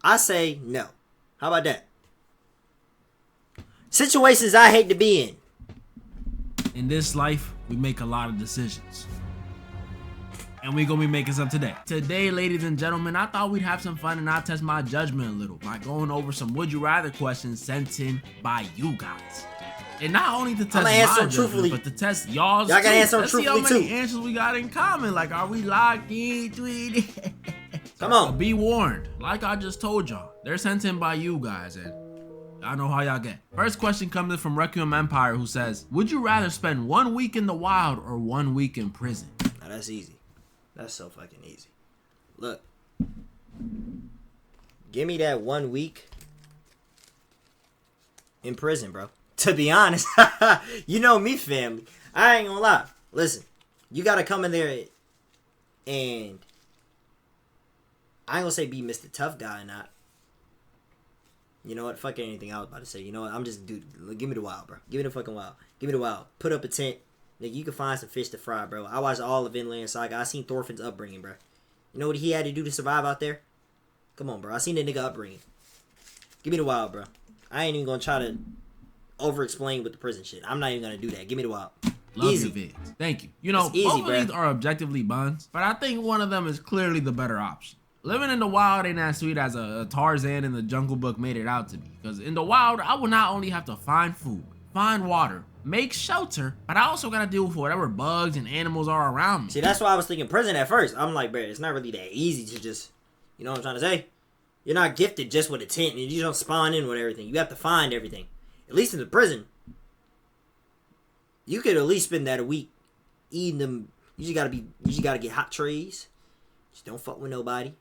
I say no. How about that? Situations I hate to be in. In this life, we make a lot of decisions. And we gonna be making some today. Today, ladies and gentlemen, I thought we'd have some fun and I'll test my judgment a little by going over some would you rather questions sent in by you guys. And not only to test my judgment, but to test y'all's too. Y'all gotta answer them truthfully too. Let's see how many too. answers we got in common. Like, are we locked in, tweeted? Come on. Be warned. Like I just told y'all, they're sent in by you guys, and I know how y'all get. First question comes in from Requiem Empire, who says, would you rather spend 1 week in the wild or 1 week in prison? Now that's easy. That's so fucking easy. Look. Give me that 1 week in prison, bro. To be honest. You know me, family. I ain't gonna lie. Listen. You gotta come in there and I ain't gonna say be Mr. Tough Guy or not. You know what? Fuck anything I was about to say. You know what? I'm just, dude, give me the wild, bro. Give me the fucking wild. Give me the wild. Put up a tent. Nigga, you can find some fish to fry, bro. I watched all of Vinland Saga. I seen Thorfinn's upbringing, bro. You know what he had to do to survive out there? Come on, bro. I seen that nigga upbringing. Give me the wild, bro. I ain't even gonna try to over-explain with the prison shit. I'm not even gonna do that. Give me the wild. Love Easy. your vids. Thank you. You know, easy, both of bro. these are objectively buns, but I think one of them is clearly the better option. Living in the wild ain't as sweet as a Tarzan in the Jungle Book made it out to be. Because in the wild, I would not only have to find food, find water, make shelter, but I also gotta deal with whatever bugs and animals are around me. See, that's why I was thinking prison at first. I'm like, bro, it's not really that easy to just, you know what I'm trying to say? You're not gifted just with a tent and you don't spawn in with everything. You have to find everything. At least in the prison, you could at least spend that a week eating them. You just gotta get hot trays. Just don't fuck with nobody.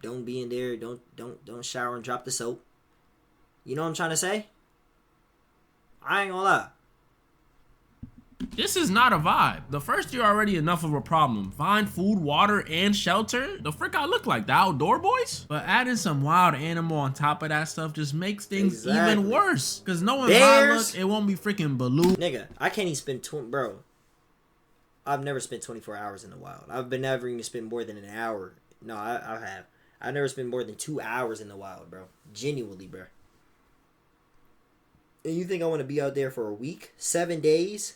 Don't be in there. Don't shower and drop the soap. You know what I'm trying to say? I ain't gonna lie. This is not a vibe. The first year already enough of a problem. Find food, water, and shelter. The frick I look like, the outdoor boys? But adding some wild animal on top of that stuff just makes things even worse. Cause knowing my luck, it won't be freaking Baloo. Nigga, I can't even spend bro. I've never spent 24 hours in the wild. I've been never even spent more than an hour. No, I have. I've never spent more than 2 hours in the wild, bro. Genuinely, bro. And you think I want to be out there for a week? 7 days?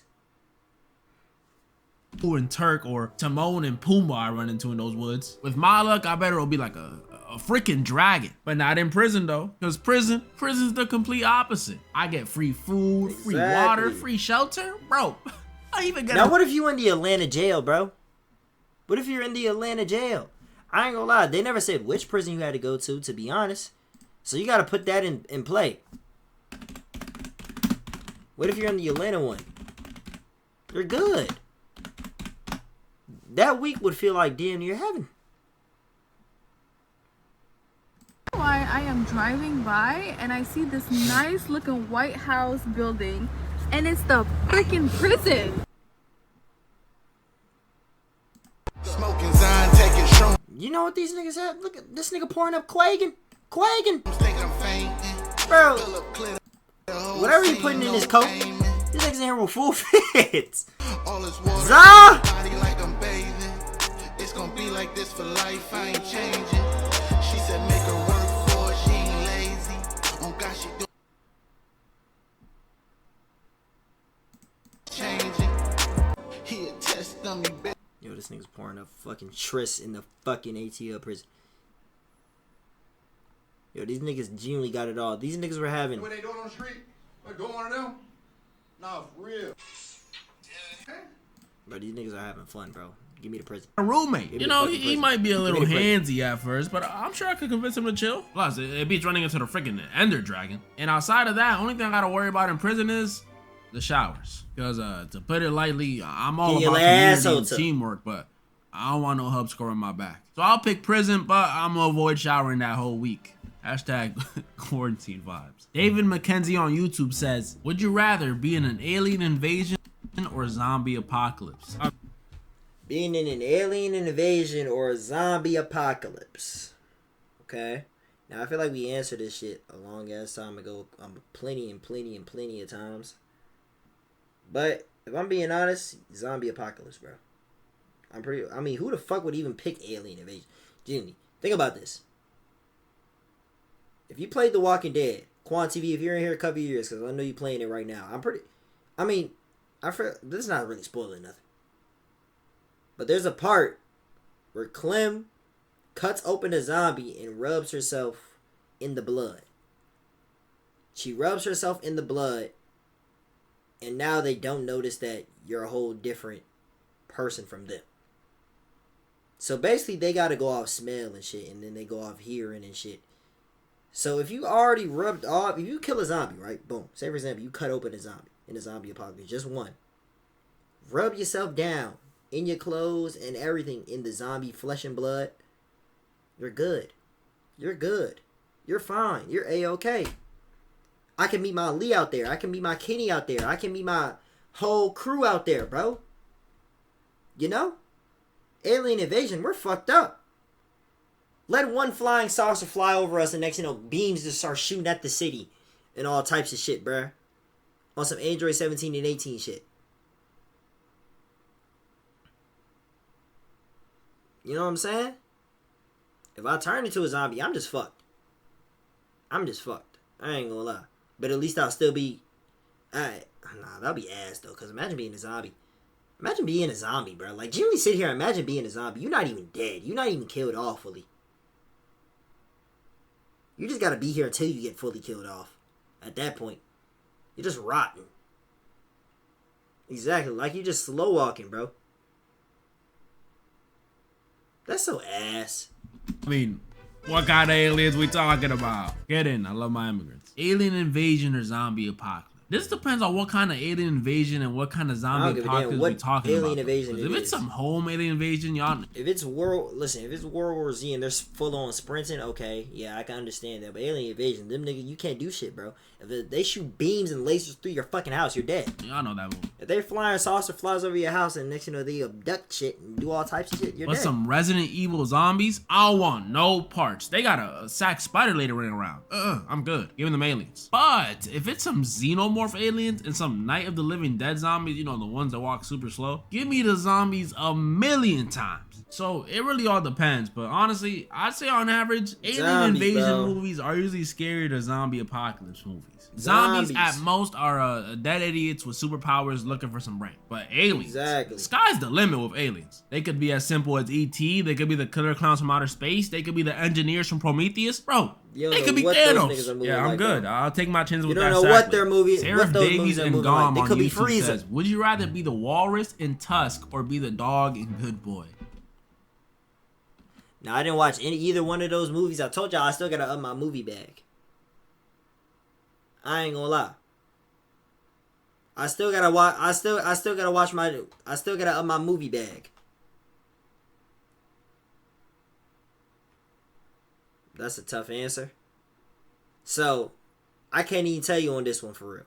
Who and Turk or Timon and Pumbaa I run into in those woods. With my luck, I bet it'll be like a freaking dragon. But not in prison though. Because prison's the complete opposite. I get free food, free water, free shelter. Bro, I even get Now what if you in the Atlanta jail, bro? What if you're in the Atlanta jail? I ain't gonna lie, they never said which prison you had to go to be honest. So you gotta put that in play. What if you're in the Atlanta one? You're good. That week would feel like damn near heaven. Why I am driving by and I see this nice looking White House building and it's the freaking prison. You know what these niggas have? Look at this nigga pouring up Quaggin. Bro, whatever he putting in his coat, this nigga's in here with full fits. Zah! It's gonna be like this for life, I ain't changing. She said make her work for it, she ain't lazy. Oh God, she do changing. He a test on me. Yo, this nigga's pouring up fucking Tris in the fucking ATL prison. Yo, these niggas genuinely got it all. These niggas were having. What they doing on the street? What going on them? Nah, for real. Bro, these niggas are having fun, bro. Give me the prison. A roommate. You know, he might be a little handsy at first, but I'm sure I could convince him to chill. Plus, it beats running into the freaking Ender Dragon. And outside of that, only thing I gotta worry about in prison is the showers. Because to put it lightly, I'm all about community and teamwork, but I don't want no hub scoring my back. So I'll pick prison, but I'm gonna avoid showering that whole week. Hashtag quarantine vibes. David McKenzie on YouTube says, would you rather be in an alien invasion or zombie apocalypse? Being in an alien invasion or a zombie apocalypse. Okay? Now, I feel like we answered this shit a long ass time ago. Plenty of times. But, if I'm being honest, zombie apocalypse, bro. I mean, who the fuck would even pick alien invasion? Genuinely. Think about this. If you played The Walking Dead, Quan TV, if you're in here a couple years, because I know you're playing it right now, this is not really spoiling nothing. But there's a part where Clem cuts open a zombie and rubs herself in the blood. She rubs herself in the blood, and now they don't notice that you're a whole different person from them. So basically, they gotta go off smell and shit, and then they go off hearing and shit. So if you already rubbed off, if you kill a zombie, right? Boom. Say for example, you cut open a zombie in a zombie apocalypse, just one. Rub yourself down in your clothes and everything in the zombie flesh and blood. You're good. You're good. You're fine. You're A-okay. I can meet my Lee out there. I can meet my Kenny out there. I can meet my whole crew out there, bro. You know? Alien invasion, we're fucked up. Let one flying saucer fly over us and next you know, beams just start shooting at the city and all types of shit, bruh. On some Android 17 and 18 shit. You know what I'm saying? If I turn into a zombie, I'm just fucked. I'm just fucked. I ain't gonna lie. But at least I'll still be... Nah, that'll be ass, though. Because imagine being a zombie. Imagine being a zombie, bro. Like, genuinely sit here and imagine being a zombie. You're not even dead. You're not even killed off fully. You just gotta be here until you get fully killed off. At that point. You're just rotten. Exactly. Like, you're just slow walking, bro. That's so ass. I mean, what kind of aliens we talking about? Get in. I love my immigrants. Alien invasion or zombie apocalypse? This depends on what kind of alien invasion and what kind of zombie apocalypse we talking about. Invasion if it's some home alien invasion, y'all. If it's World War Z and they're full on sprinting, okay, yeah, I can understand that. But alien invasion, them niggas, you can't do shit, bro. If they shoot beams and lasers through your fucking house, you're dead. Y'all know that movie. If they flying saucer flies over your house and next you know they abduct shit and do all types of shit, you're dead. But some Resident Evil zombies, I don't want no parts. They got a sack spider lady running around. I'm good. Giving them aliens. But if it's some xenomorph aliens and some Night of the Living Dead zombies, you know, the ones that walk super slow, give me the zombies a million times. So it really all depends. But honestly, I'd say on average, alien invasion movies are usually scarier than zombie apocalypse movies. Zombies at most are dead idiots with superpowers looking for some brain. But aliens, exactly. Sky's the limit with aliens. They could be as simple as E.T. They could be the killer clowns from outer space. They could be the engineers from Prometheus. Bro, they could be Thanos. Yeah, I'm good. I'll take my chances with that. You don't know what their movies, Seraph Davies and Gom like. on YouTube says, would you rather be the walrus in Tusk or be the dog in Good Boy? Now, I didn't watch either one of those movies. I told y'all I still gotta up my movie bag. I ain't gonna lie. I still gotta watch. I still gotta watch my. I still gotta up my movie bag. That's a tough answer. So, I can't even tell you on this one for real.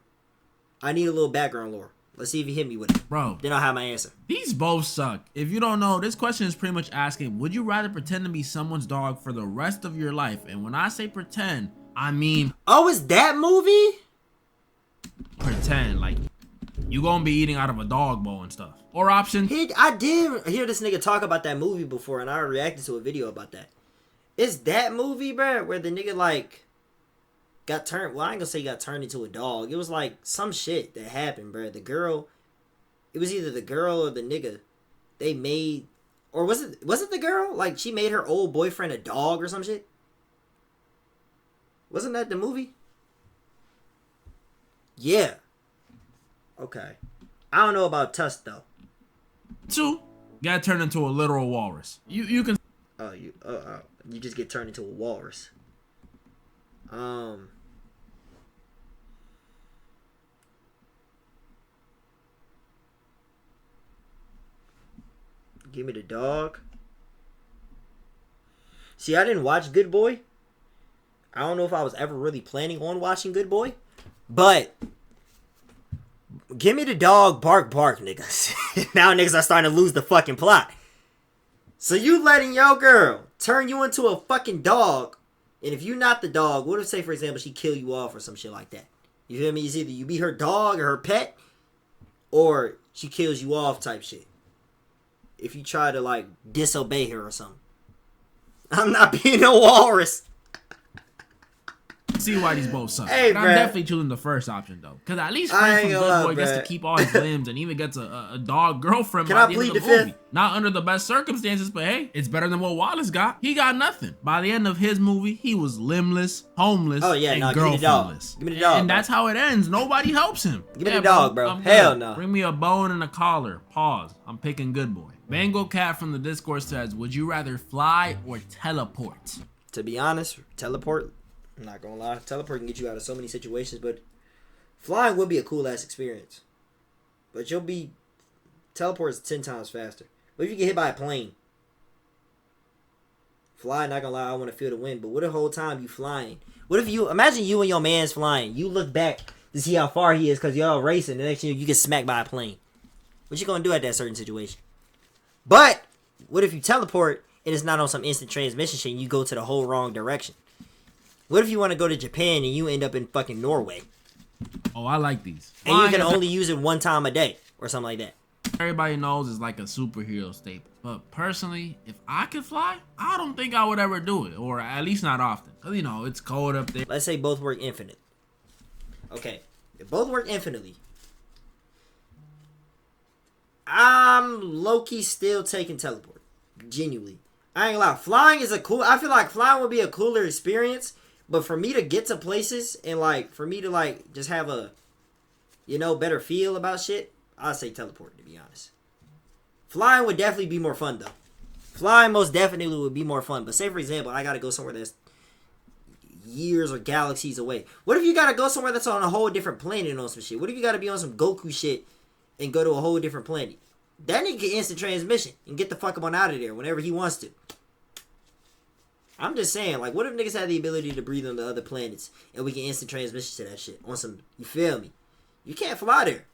I need a little background lore. Let's see if you hit me with it. Bro. Then I'll have my answer. These both suck. If you don't know, this question is pretty much asking, would you rather pretend to be someone's dog for the rest of your life? And when I say pretend, I mean... Oh, is that movie? Pretend, like, you gonna be eating out of a dog bowl and stuff. Or option... I did hear this nigga talk about that movie before, and I reacted to a video about that. Is that movie, bro, where the nigga, like... got turned, well, I ain't gonna say he got turned into a dog. It was like some shit that happened, bro. The girl, it was either the girl or the nigga. They made, or was it the girl? Like, she made her old boyfriend a dog or some shit? Wasn't that the movie? Yeah. Okay. I don't know about Tusk, though. 2, got turned into a literal walrus. You can... Oh, you just get turned into a walrus. Give me the dog. See, I didn't watch Good Boy. I don't know if I was ever really planning on watching Good Boy, but give me the dog, bark, niggas. Now niggas are starting to lose the fucking plot. So you letting your girl turn you into a fucking dog. And if you're not the dog, what if, say, for example, she kill you off or some shit like that? You feel me? It's either you be her dog or her pet, or she kills you off type shit. If you try to, like, disobey her or something. I'm not being a walrus. see why these both suck. Hey, but I'm definitely choosing the first option though, because at least Frank from Good Boy gets to keep all his limbs and even gets a dog girlfriend by the end of the movie. Not under the best circumstances, but hey, it's better than what Wallace got. He got nothing. By the end of his movie, he was limbless, homeless, and girlfriendless. Give me the dog. And that's how it ends. Nobody helps him. Give me the dog, bro. Hell no. Bring me a bone and a collar. Pause. I'm picking Good Boy. Bango Cat from the Discord says, would you rather fly or teleport? To be honest, teleport, I'm not gonna lie, teleport can get you out of so many situations, but flying would be a cool ass experience. But teleport is 10 times faster. What if you get hit by a plane? Fly, not gonna lie, I want to feel the wind, but what the whole time you flying? What if imagine you and your man's flying, you look back to see how far he is because y'all racing, the next thing you get smacked by a plane. What you gonna do at that certain situation? But what if you teleport and it's not on some instant transmission shit and you go to the whole wrong direction? What if you want to go to Japan and you end up in fucking Norway? Oh, I like these. And you can only use it one time a day or something like that. Everybody knows it's like a superhero staple. But personally, if I could fly, I don't think I would ever do it. Or at least not often. Because, it's cold up there. Let's say both work infinite. Okay. If both work infinitely, I'm low-key still taking teleport. Genuinely. I ain't gonna lie. Flying is I feel like flying would be a cooler experience. But for me to get to places and for me to just have a, better feel about shit, I'd say teleport, to be honest. Flying would definitely be more fun, though. Flying most definitely would be more fun. But say, for example, I gotta go somewhere that's years or galaxies away. What if you gotta go somewhere that's on a whole different planet on some shit? What if you gotta be on some Goku shit and go to a whole different planet? That nigga get instant transmission and get the fuck up on out of there whenever he wants to. I'm just saying, what if niggas had the ability to breathe on the other planets and we get instant transmission to that shit on some, you feel me? You can't fly there.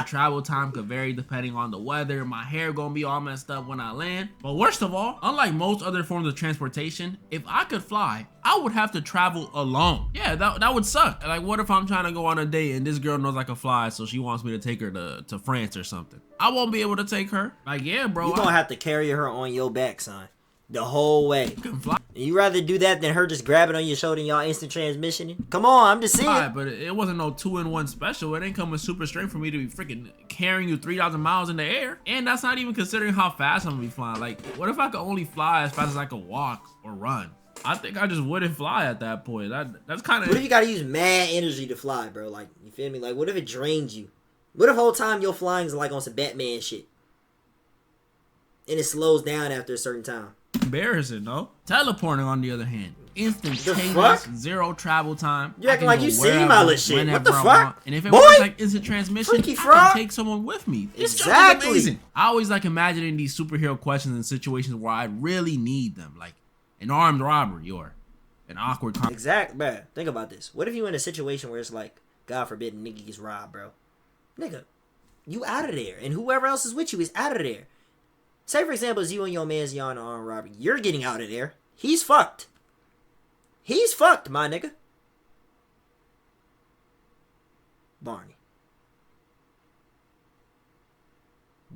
Travel time could vary depending on the weather. My hair gonna be all messed up when I land. But worst of all, unlike most other forms of transportation, if I could fly, I would have to travel alone. Yeah, that would suck. What if I'm trying to go on a date and this girl knows I can fly, so she wants me to take her to France or something? I won't be able to take her. Yeah, bro. You gonna have to carry her on your back, son. The whole way. You can fly. You rather do that than her just grabbing on your shoulder and y'all instant transmission? Come on, I'm just saying. Right, but it wasn't no 2-in-1 special. It ain't come with super strength for me to be freaking carrying you 3,000 miles in the air. And that's not even considering how fast I'm gonna be flying. What if I could only fly as fast as I could walk or run? I think I just wouldn't fly at that point. That's kind of... What if you gotta use mad energy to fly, bro? You feel me? What if it drains you? What if the whole time you're flying is on some Batman shit? And it slows down after a certain time. Embarrassing, no? Teleporting, on the other hand, instantaneous, zero travel time. You acting like you seen my little shit. What the fuck? And if it works like instant transmission, I can take someone with me. It's exactly amazing. I always imagining these superhero questions in situations where I really need them, like an armed robbery or an awkward. Exact, bro. Think about this. What if you in a situation where it's God forbid, a nigga gets robbed, bro? Nigga, you out of there, and whoever else is with you is out of there. Say, for example, it's you and your man's y'all in an armed robbery. You're getting out of there. He's fucked. He's fucked, my nigga. Barney.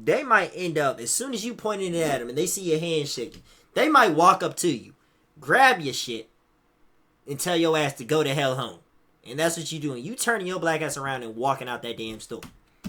They might end up, as soon as you pointing it at them and they see your hand shaking, they might walk up to you, grab your shit, and tell your ass to go to hell home. And that's what you doing. You turning your black ass around and walking out that damn store.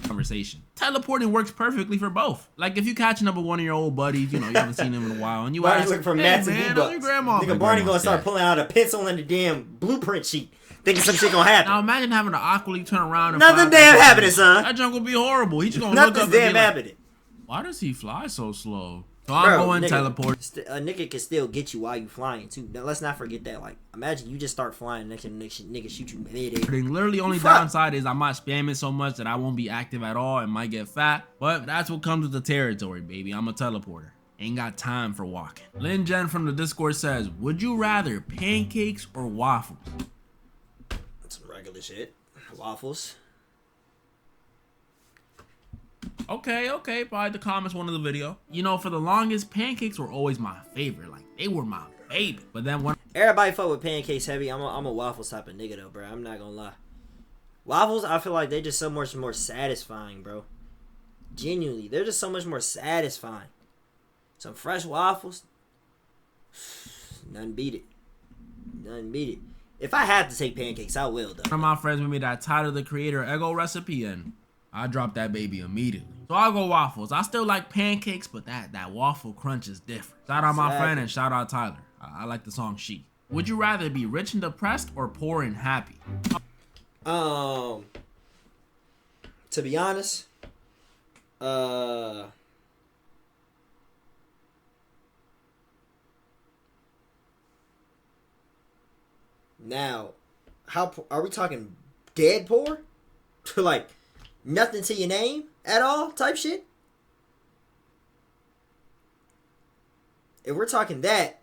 Conversation. Teleporting works perfectly for both. If you catching up with one of your old buddies, you haven't seen him in a while, and you Barney's looking for Matt's and your grandma. Nigga, Barney gonna start pulling out a pencil and the damn blueprint sheet, thinking some shit gonna happen. Now imagine having to awkwardly turn around and nothing damn happening, son. That junk will be horrible. He's just gonna look up nothing's damn happening. Why does he fly so slow? So I'm going teleport. A nigga can still get you while you flying too. Now, let's not forget that. Imagine you just start flying, next nigga shoot you mid-air. Literally, only downside is I might spam it so much that I won't be active at all and might get fat. But that's what comes with the territory, baby. I'm a teleporter. Ain't got time for walking. Lin Jen from the Discord says, would you rather pancakes or waffles? Some regular shit. Waffles. Okay, probably the comments one of the video. For the longest, pancakes were always my favorite. They were my baby. But then when everybody fuck with pancakes heavy, I'm a waffles type of nigga though, bro. I'm not gonna lie. Waffles, I feel like they're just so much more satisfying, bro. Genuinely, they're just so much more satisfying. Some fresh waffles, nothing beat it. Nothing beat it. If I had to take pancakes, I will though. One of my friends made me that Tyler the Creator Eggo recipe, and I dropped that baby immediately. So I'll go waffles. I still like pancakes, but that waffle crunch is different. Shout out my friend and shout out Tyler. I like the song She. Would you rather be rich and depressed or poor and happy? To be honest, now, how are we talking? Dead poor, like nothing to your name at all type shit. If we're talking that,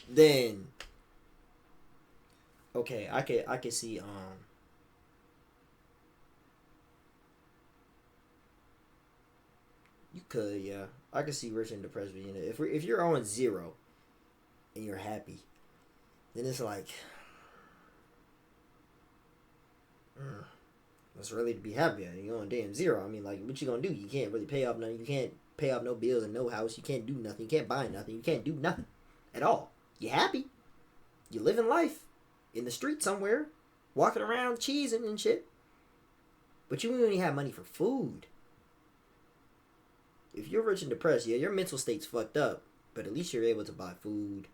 then okay, I could see you could, yeah, I could see rich and depressed being it. If you're on zero and you're happy, then it's like it's really to be happy at. You're on damn zero. I mean, like, what you gonna do? You can't really pay off nothing. You can't pay off no bills and no house. You can't do nothing. You can't buy nothing. You can't do nothing at all. You happy. You living life in the street somewhere, walking around cheesing and shit. But you only have money for food. If you're rich and depressed, yeah, your mental state's fucked up. But at least you're able to buy food.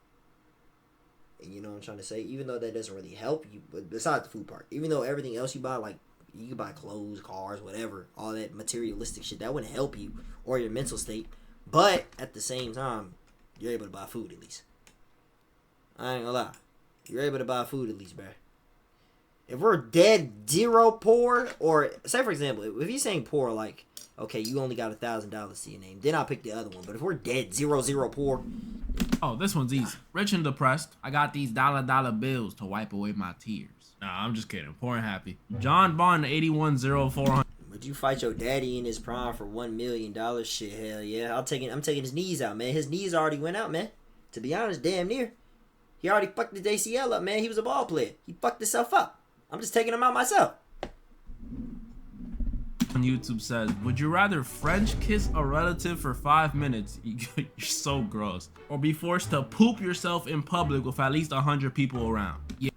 And you know what I'm trying to say? Even though that doesn't really help you, but besides the food part, even though everything else you buy, like, you can buy clothes, cars, whatever, all that materialistic shit, that wouldn't help you or your mental state. But at the same time, you're able to buy food at least. I ain't gonna lie. You're able to buy food at least, bruh. If we're dead zero poor, or say for example, if you're saying poor, like, okay, you only got $1,000 to your name, then I'll pick the other one. But if we're dead zero poor, oh, this one's easy. Rich and depressed. I got these dollar bills to wipe away my tears. Nah, I'm just kidding. Poor and happy. John Bond 810400. Would you fight your daddy in his prime for $1 million? Shit, hell yeah. I'm taking his knees out, man. His knees already went out, man. To be honest, damn near. He already fucked the JCL up, man. He was a ball player. He fucked himself up. I'm just taking him out myself. On YouTube says, would you rather French kiss a relative for 5 minutes? You're so gross. Or be forced to poop yourself in public with at least 100 people around? Yeah.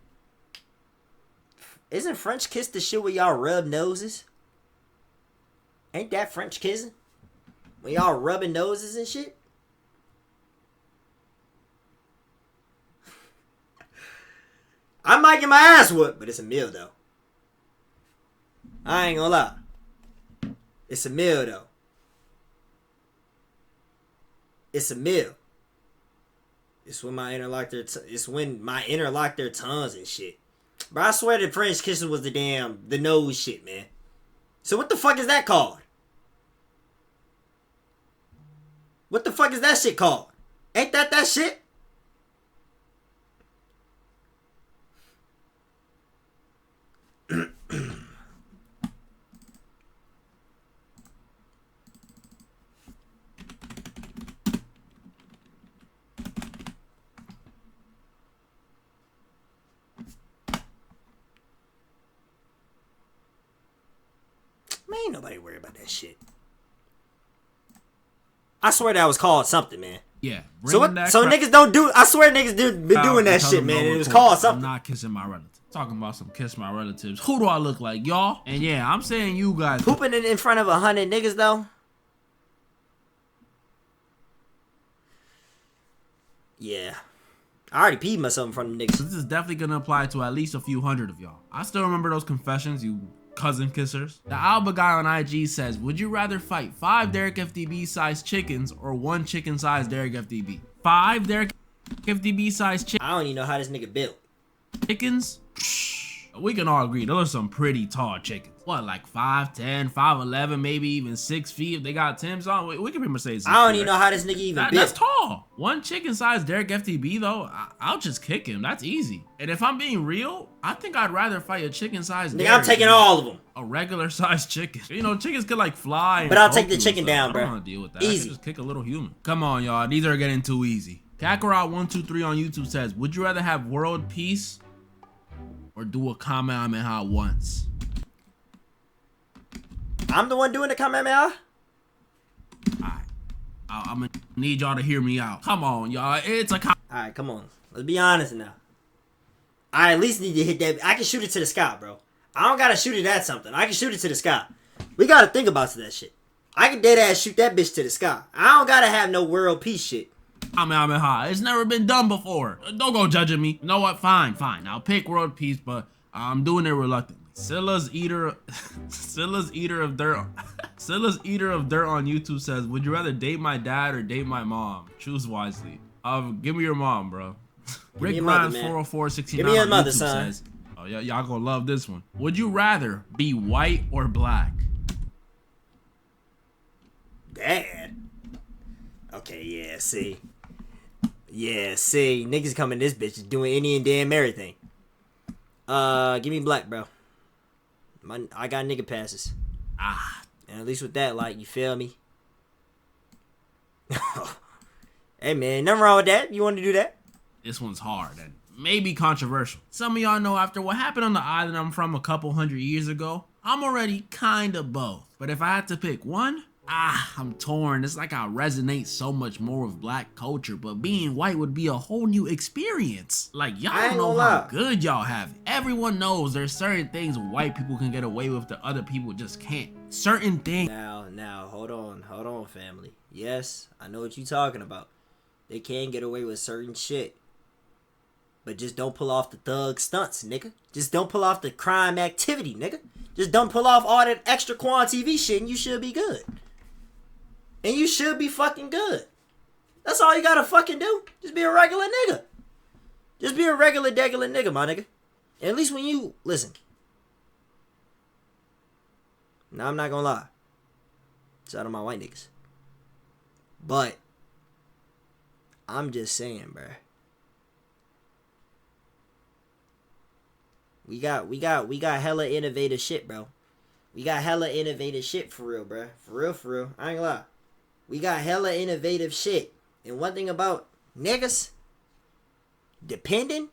Isn't French kiss the shit where y'all rub noses? Ain't that French kissing? When y'all rubbing noses and shit? I might get my ass whooped, but it's a meal though. I ain't gonna lie. It's a meal though. It's a meal. It's when my interlock their tongues and shit. But I swear the French kissing was the nose shit, man. So what the fuck is that called? What the fuck is that shit called? Ain't that shit? Man, ain't nobody worry about that shit. I swear that was called something, man. Yeah. So what? So niggas don't do. I swear niggas been doing that shit, man. It was called something. I'm not kissing my relatives. Talking about some kiss my relatives. Who do I look like, y'all? And yeah, I'm saying you guys. Pooping it in front of 100 niggas though. Yeah. I already peed myself in front of niggas. This is definitely gonna apply to at least a few hundred of y'all. I still remember those confessions, you cousin kissers. The Alba guy on IG says, would you rather fight 5 Derek FDB sized chickens or 1 chicken sized Derek FDB? 5 Derek FDB sized chickens. I don't even know how this nigga built. Chickens? We can all agree those are some pretty tall chickens. What, like 5'10", 5'11", maybe even 6 feet if they got Tim's on? We can pretty much say 6 I don't feet, even know how this nigga even built. That's tall. 1 chicken sized Derek FTB though, I'll just kick him. That's easy. And if I'm being real, I think I'd rather fight a chicken sized Derek. Nigga, I'm taking all of them. A regular sized chicken. You know, chickens could like fly. But I'll take the chicken down, bro. I don't want to deal with that. Easy. I can just kick a little human. Come on, y'all. These are getting too easy. Kakarot123 on YouTube says, would you rather have world peace or do a Kamehameha once? I'm the one doing the Kamehameha? Alright. I'm gonna need y'all to hear me out. Come on, y'all. It's a Alright, come on. Let's be honest now. I at least need to hit that. I can shoot it to the sky, bro. I don't gotta shoot it at something. I can shoot it to the sky. We gotta think about that shit. I can dead ass shoot that bitch to the sky. I don't gotta have no world peace shit. I mean, it's never been done before. Don't go judging me. You know what? Fine. I'll pick world peace, but I'm doing it reluctantly. Silla's eater of dirt on YouTube says, "Would you rather date my dad or date my mom? Choose wisely." Give me your mom, bro. Rick Grimes 40469 Give me your mother, YouTube son. says, "Oh yeah, y'all gonna love this one. Would you rather be white or black?" Dad. Okay, yeah, see. Niggas coming this bitch doing any and damn everything. Give me black, bro. I got nigga passes. And at least with that, like, you feel me? Hey, man, nothing wrong with that. You want to do that? This one's hard and maybe controversial. Some of y'all know after what happened on the island I'm from a couple 100 years ago, I'm already kind of both. But if I had to pick one, I'm torn. It's like I resonate so much more with black culture, but being white would be a whole new experience. Like, y'all know how good y'all have it. Everyone knows there's certain things white people can get away with that other people just can't. Certain things. Now, hold on, family. Yes, I know what you're talking about. They can get away with certain shit. But just don't pull off the thug stunts, nigga. Just don't pull off the crime activity, nigga. Just don't pull off all that extra Quan TV shit and you should be good. And you should be fucking good. That's all you gotta fucking do. Just be a regular nigga. Just be a regular nigga, my nigga. And at least when you... Listen. Now, I'm not gonna lie. Shout out my white niggas. But... I'm just saying, bruh. We got hella innovative shit, bro. We got hella innovative shit for real, bruh. For real. I ain't gonna lie. We got hella innovative shit. And one thing about niggas, depending,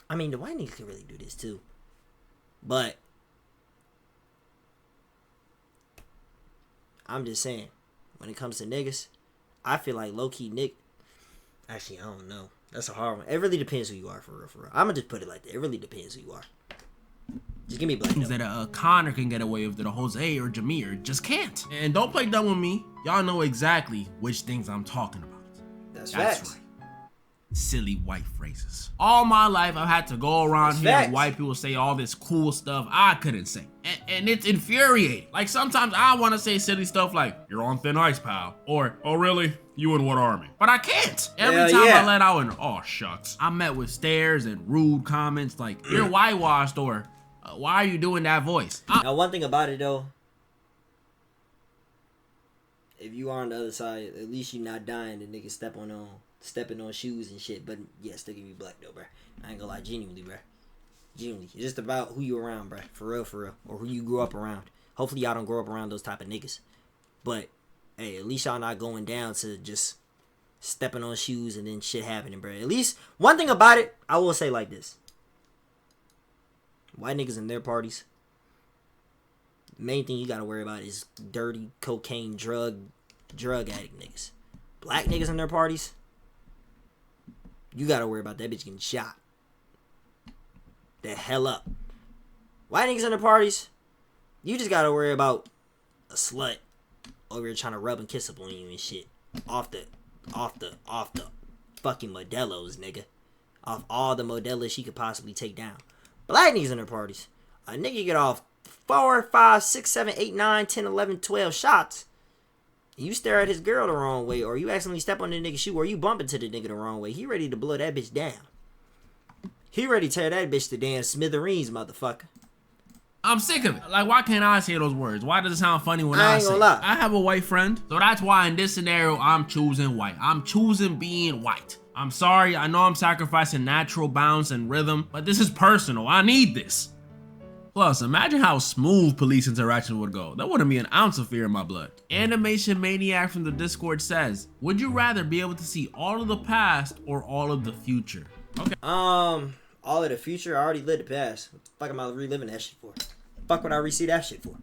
I mean, the white niggas can really do this too. But, I'm just saying, when it comes to niggas, I feel like low-key actually, I don't know. That's a hard one. It really depends who you are, for real. I'm gonna just put it like that. It really depends who you are. Just give me black. Things that a Connor can get away with that a Jose or Jameer just can't. And don't play dumb with me. Y'all know exactly which things I'm talking about. That's right. Silly white phrases. All my life, I've had to go around hearing white people say all this cool stuff I couldn't say. And it's infuriating. Like, sometimes I want to say silly stuff like, "You're on thin ice, pal." Or, "Oh, really? You in what army?" But I can't. Every time I let out an "oh, shucks," I'm met with stares and rude comments like, "You're whitewashed," or, "Why are you doing that voice?" Now, one thing about it, though, if you are on the other side, at least you're not dying to niggas stepping on shoes and shit. But yeah, still give me black though, bruh. I ain't gonna lie, genuinely, bruh. Genuinely. It's just about who you around, bruh. For real. Or who you grew up around. Hopefully y'all don't grow up around those type of niggas. But, hey, at least y'all not going down to just stepping on shoes and then shit happening, bruh. At least, one thing about it, I will say like this. White niggas in their parties, the main thing you gotta worry about is dirty, cocaine, drug addict niggas. Black niggas in their parties, you gotta worry about that bitch getting shot. The hell up. White niggas in their parties, you just gotta worry about a slut over here trying to rub and kiss up on you and shit. Off the fucking Modelos, nigga. Off all the Modelos she could possibly take down. Black niggas in their parties, a nigga get off 4, 5, 6, 7, 8, 9, 10, 11, 12 shots. You stare at his girl the wrong way, or you accidentally step on the nigga's shoe, or you bump into the nigga the wrong way. He ready to blow that bitch down. He ready to tear that bitch to damn smithereens, motherfucker. I'm sick of it. Like, why can't I say those words? Why does it sound funny when I say it? I have a white friend, so that's why in this scenario, I'm choosing white. I'm choosing being white. I'm sorry, I know I'm sacrificing natural bounce and rhythm, but this is personal. I need this. Plus, imagine how smooth police interaction would go. There wouldn't be an ounce of fear in my blood. Animation Maniac from the Discord says, "Would you rather be able to see all of the past or all of the future?" Okay. All of the future, I already lived the past. What the fuck am I reliving that shit for? Fuck would I re-see that shit for?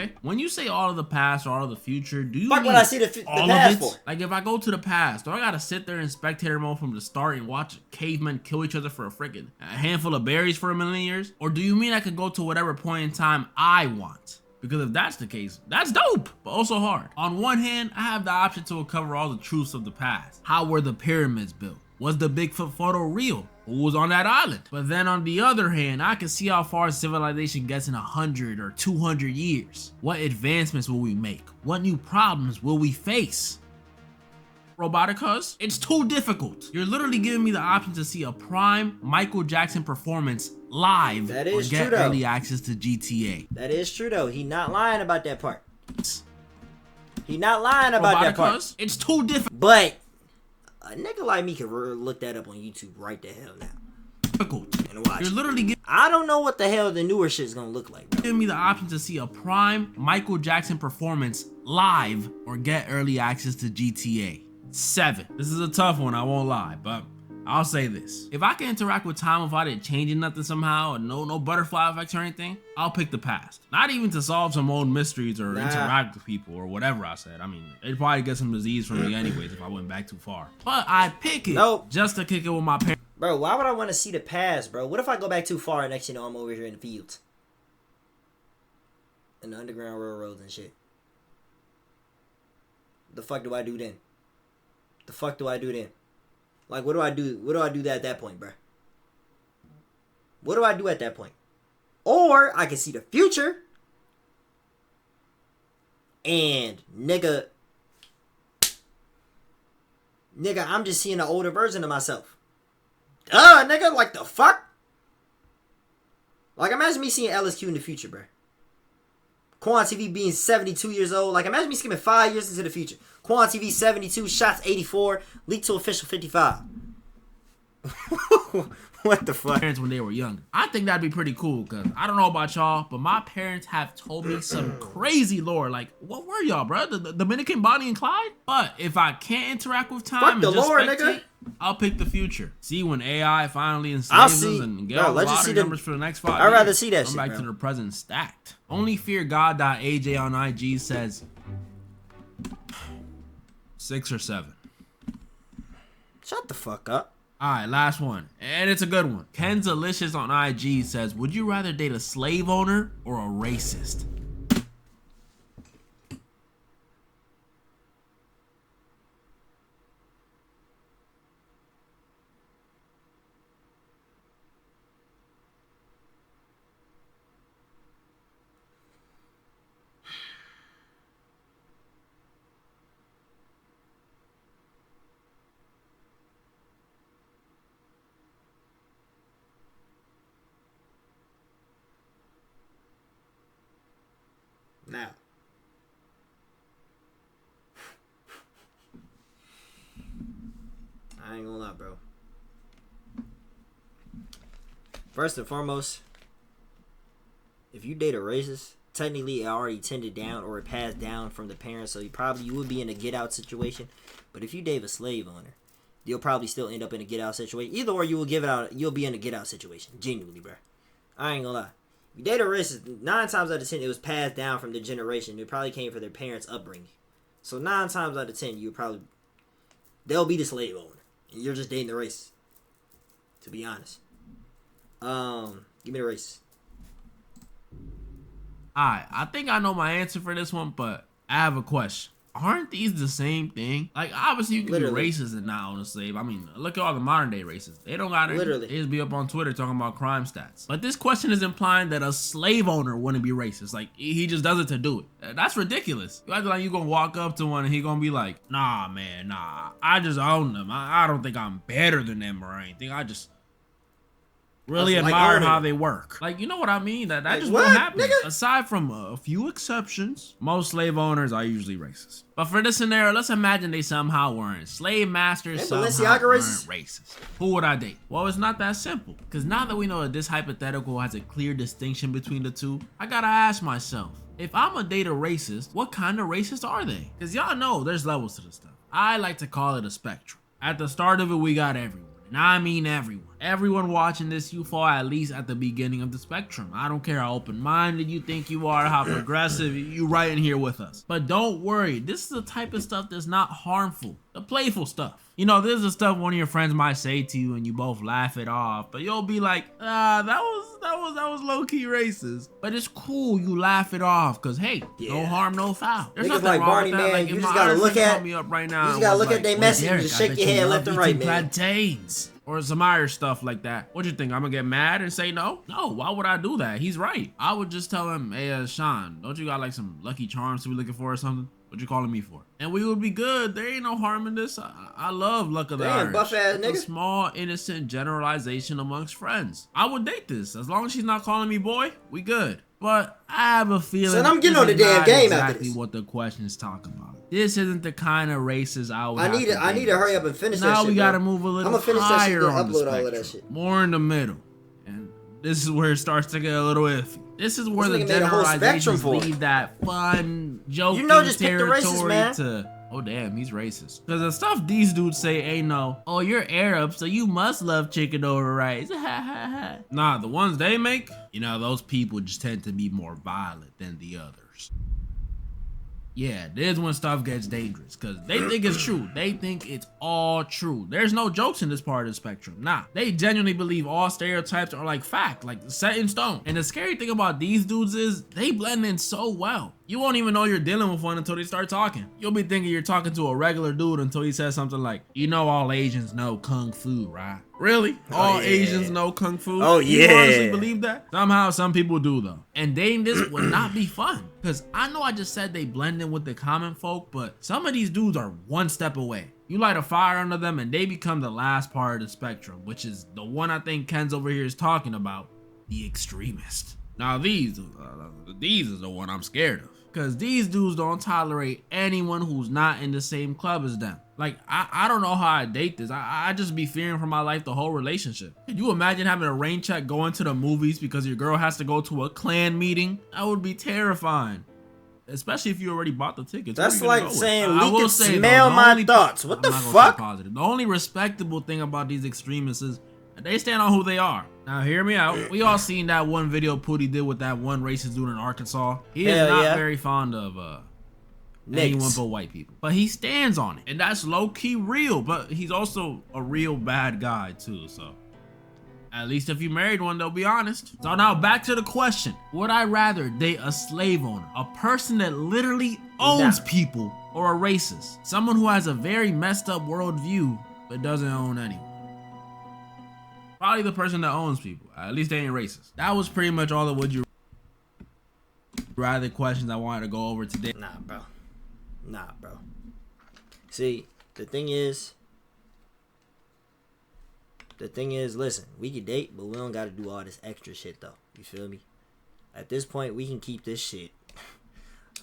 Okay. When you say all of the past or all of the future, do you Fuck mean what I see the all past of it? for. Like if I go to the past, do I gotta sit there in spectator mode from the start and watch cavemen kill each other for a handful of berries for 1,000,000 years? Or do you mean I could go to whatever point in time I want? Because if that's the case, that's dope, but also hard. On one hand, I have the option to uncover all the truths of the past. How were the pyramids built? Was the Bigfoot photo real? Who was on that island? But then on the other hand, I can see how far civilization gets in 100 or 200 years. What advancements will we make? What new problems will we face? Roboticas, it's too difficult. You're literally giving me the option to see a prime Michael Jackson performance live That is or get true, though. early access to GTA. That is true though. He not lying about that part. He not lying about that part. It's too difficult. But a nigga like me can look that up on YouTube right the hell now. And watch. You're literally giving I don't know what the hell the newer shit's gonna look like, bro. me the option to see a prime Michael Jackson performance live or get early access to GTA 7. This is a tough one, I won't lie, but I'll say this. If I can interact with time without it changing nothing somehow, and no butterfly effects or anything, I'll pick the past. Not even to solve some old mysteries or interact with people or whatever I said. I mean, they'd probably get some disease from me anyways if I went back too far. But I'd pick it just to kick it with my parents. Bro, why would I want to see the past, bro? What if I go back too far and next you know I'm over here in the fields? In the Underground Railroads and shit. The fuck do I do then? The fuck do I do then? Like, what do I do? What do I do at that point, bro? What do I do at that point? Or I can see the future. And nigga, I'm just seeing an older version of myself. Duh, nigga, like the fuck? Like, imagine me seeing LSQ in the future, bro. Quan TV being 72 years old. Like, imagine me skipping 5 years into the future. Quan TV 72, shots 84, Leektewofficial 55. What the fuck? Parents when they were younger. I think that'd be pretty cool because I don't know about y'all, but my parents have told me some crazy lore. Like, what were y'all, bro? The Dominican Bonnie and Clyde? But if I can't interact with time and just spectate, I'll pick the future. See when AI finally enslaves us and get all the lottery numbers for the next 5 years. I'd rather see that shit, back bro. To the present stacked. OnlyFearGod.aj on IG says 6 or 7. Shut the fuck up. Alright, last one. And it's a good one. Kenzalicious on IG says, would you rather date a slave owner or a racist? Now, I ain't gonna lie, bro. First and foremost, if you date a racist, technically it already tended down or it passed down from the parents, so you would be in a get out situation. But if you date a slave owner, you'll probably still end up in a get out situation. Either or, you'll be in a get out situation. Genuinely, bro. I ain't gonna lie. If you date a racist, 9 times out of 10, it was passed down from the generation. It probably came from their parents' upbringing. So 9 times out of 10, they'll be the slave owner, and you're just dating the racist. To be honest, give me the racist. Alright, I think I know my answer for this one, but I have a question. Aren't these the same thing? Like, obviously you can be racist and not own a slave. I mean, look at all the modern day racists. They don't got it. They just be up on Twitter talking about crime stats. But this question is implying that a slave owner wouldn't be racist. Like, he just does it to do it. That's ridiculous. You act like you gonna walk up to one and he gonna be like, nah, man, nah. I just own them. I don't think I'm better than them or anything. I just really admire how they work. Like, you know what I mean? That like, just won't happen. Nigga? Aside from a few exceptions, most slave owners are usually racist. But for this scenario, let's imagine they somehow weren't. Slave masters somehow weren't racist. Who would I date? Well, it's not that simple. Because now that we know that this hypothetical has a clear distinction between the two, I gotta ask myself, if I'm a date a racist, what kind of racist are they? Because y'all know there's levels to this stuff. I like to call it a spectrum. At the start of it, we got everyone. And I mean everyone. Everyone watching this, you fall at least at the beginning of the spectrum. I don't care how open-minded you think you are, how progressive, you right in here with us. But don't worry, this is the type of stuff that's not harmful. The playful stuff. You know, this is the stuff one of your friends might say to you and you both laugh it off, but you'll be like, that was low-key racist. But it's cool, you laugh it off, cause hey, no harm, no foul. There's nothing like wrong Barney, with that. man, Like, you if just my gotta Irish look friend at- called me up right now you just and gotta was look at their "Well, message and Derek, just I shake bet your you head love left and eating right, man." plantains. Or some Irish stuff like that. What you think? I'm gonna get mad and say no? No, why would I do that? He's right. I would just tell him, hey, Sean, don't you got like some Lucky Charms to be looking for or something? What you calling me for? And we would be good. There ain't no harm in this. I love Luck of the Damn, Irish. buff ass It's nigga. a small, innocent generalization amongst friends. I would date this. As long as she's not calling me boy, we good. But I have a feeling Son, I'm getting this on the is damn not game after exactly this. what the questions talk about. This isn't the kind of races I would I need to hurry up and finish that now shit. we gotta bro. move a little I'ma finish that shit, higher then on the upload all of spectrum. that shit. More in the middle. And this is where it starts to get a little iffy. This is where This the nigga made a whole spectrum generalizations for it. leave that fun, joking just pick the territory racist, man. to, oh damn, he's racist. Because the stuff these dudes say ain't no, oh, you're Arab, so you must love chicken over rice. Nah, the ones they make, you know, those people just tend to be more violent than the others. Yeah, this is when stuff gets dangerous, because they think it's true. They think it's all true. There's no jokes in this part of the spectrum. Nah, they genuinely believe all stereotypes are like fact, like set in stone. And the scary thing about these dudes is they blend in so well. You won't even know you're dealing with one until they start talking. You'll be thinking you're talking to a regular dude until he says something like, you know all Asians know Kung Fu, right? Really? All yeah. Asians know Kung Fu? Oh, You yeah. honestly believe that? Somehow some people do though. And dating this would not be fun. Cause I know I just said they blend in with the common folk, but some of these dudes are one step away. You light a fire under them and they become the last part of the spectrum, which is the one I think Ken's over here is talking about, the extremist. Now these is the one I'm scared of. Cause these dudes don't tolerate anyone who's not in the same club as them. Like, I don't know how I date this. I just be fearing for my life the whole relationship. Can you imagine having a rain check going to the movies because your girl has to go to a clan meeting? That would be terrifying. Especially if you already bought the tickets. That's Where you like gonna go saying, with? I "Leak will and say, smell though, my only- thoughts." What I'm the not gonna fuck? say positive. The only respectable thing about these extremists is they stand on who they are. Now hear me out. We all seen that one video Pootie did with that one racist dude in Arkansas. He is Hell not yeah. very fond of anyone Niggas. but white people. But he stands on it. And that's low-key real. But he's also a real bad guy too. So at least if you married one, they'll be honest. So now back to the question. Would I rather date a slave owner, a person that literally owns people, or a racist? Someone who has a very messed up worldview but doesn't own anyone. Probably the person that owns people. At least they ain't racist. That was pretty much all the would you rather questions I wanted to go over today. Nah, bro. See, the thing is, listen, we can date, but we don't gotta do all this extra shit though. You feel me? At this point, we can keep this shit.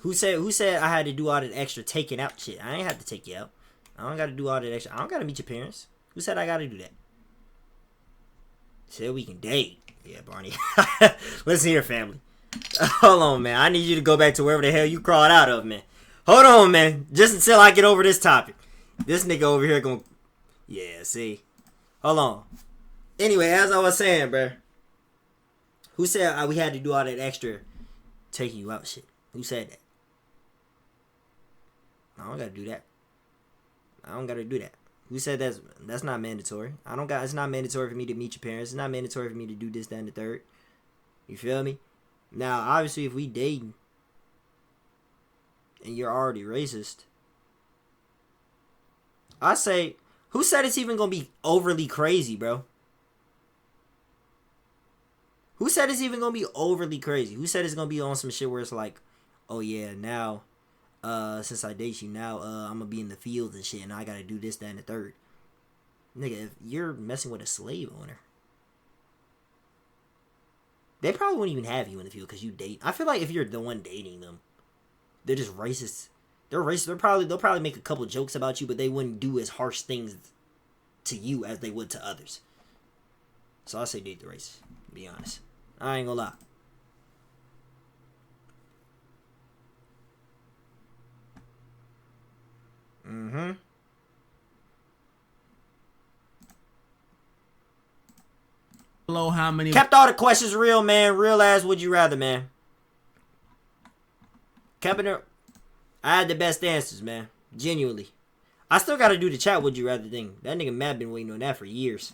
Who said I had to do all that extra taking out shit? I ain't have to take you out. I don't gotta do all that extra. I don't gotta meet your parents. Who said I gotta do that? Said we can date. Yeah, Barney. Listen here, family. Hold on, man. I need you to go back to wherever the hell you crawled out of, man. Hold on, man. Just until I get over this topic. This nigga over here gonna... Yeah, see? Hold on. Anyway, as I was saying, bruh. Who said we had to do all that extra taking you out shit? Who said that? I don't gotta do that. Who said that's not mandatory? It's not mandatory for me to meet your parents. It's not mandatory for me to do this, that, and the third. You feel me? Now, obviously, if we dating and you're already racist, I say, who said it's even gonna be overly crazy, bro? Who said it's even gonna be overly crazy? Who said it's gonna be on some shit where it's like, oh yeah, now, since I date you, now, I'm gonna be in the fields and shit, and I gotta do this, that, and the third. Nigga, if you're messing with a slave owner, they probably wouldn't even have you in the field because you date. I feel like if you're the one dating them, they're just racist. They're racist. They'll probably make a couple jokes about you, but they wouldn't do as harsh things to you as they would to others. So I say date the racist. To be honest, I ain't gonna lie. below how many. Kept all the questions real, man. Real ass would you rather, man. Kept it. I had the best answers, man. Genuinely. I still gotta do the chat would you rather thing. That nigga Matt been waiting on that for years.